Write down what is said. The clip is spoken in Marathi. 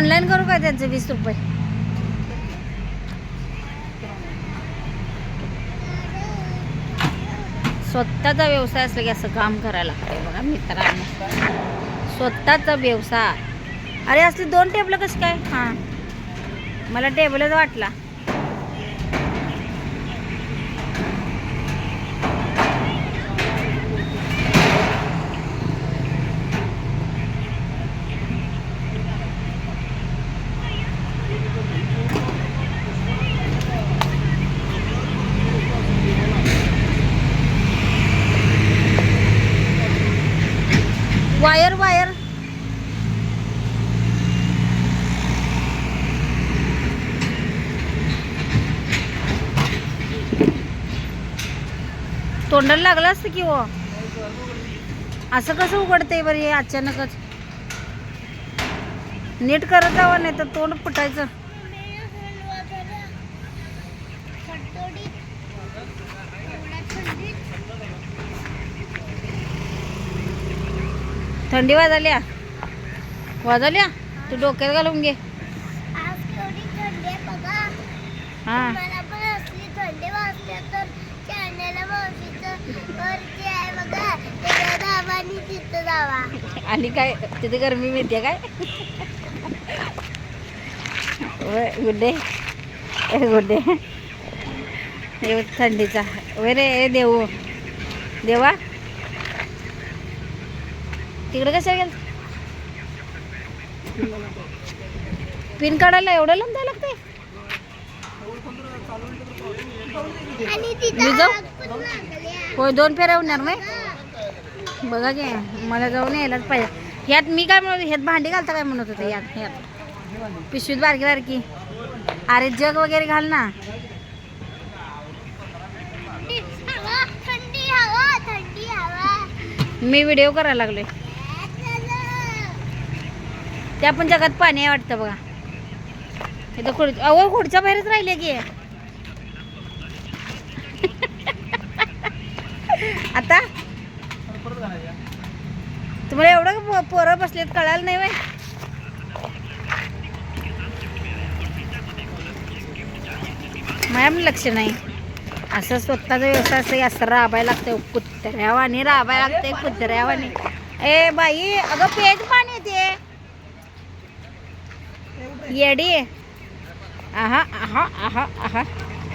ऑनलाईन करू का त्यांचं 20 रुपये? स्वतःचा व्यवसाय असला की असं काम करायला लागतंय बघा मित्रांनो. स्वतःचा व्यवसाय. अरे असली 2 टेबल कसं काय? हां मला टेबलच वाटला. वायर वायर तोंडाला लागलं असतं की हो. असं कसं उघडतंय बरं हे अचानकच? नीट करत जावं नाही तर तोंड फुटायचं. थंडी वाजल्या वाजल्या तू डोक्यात घालून घे. हां आणि काय तिथे गरमी मिळते काय? गुड्डे गुड्डे थंडीचा वय रे देऊ देवा. तिकडे कशा गेल? पिन काढायला एवढं लांब जायला लागतंय? मी जाऊ होय 2 फेऱ्या होणार नाही बघा की. मला जाऊन यायलाच पाहिजे. ह्यात मी काय म्हणत ह्यात भांडी घालता काय म्हणत होते? ह्यात पिशवीत बारकी बारकी. अरे जग वगैरे घाल ना. मी व्हिडिओ करायला लागलोय. त्या पण जगात पाणी आहे वाटतं बघा. इथं अहो खुर्च्या बाहेरच राहिले की. आता तुम्हाला एवढं पोरं बसलेत कळालं नाही वय? माझ्या लक्ष नाही. असं स्वतःचा व्यवसाय असं असं राबायला लागतंय. कुत्र्यावानी राबायला लागतंय कुत्र्यावानी. ए बाई अगं पेज पाणी येते येडी. आहा आहा आहा आहा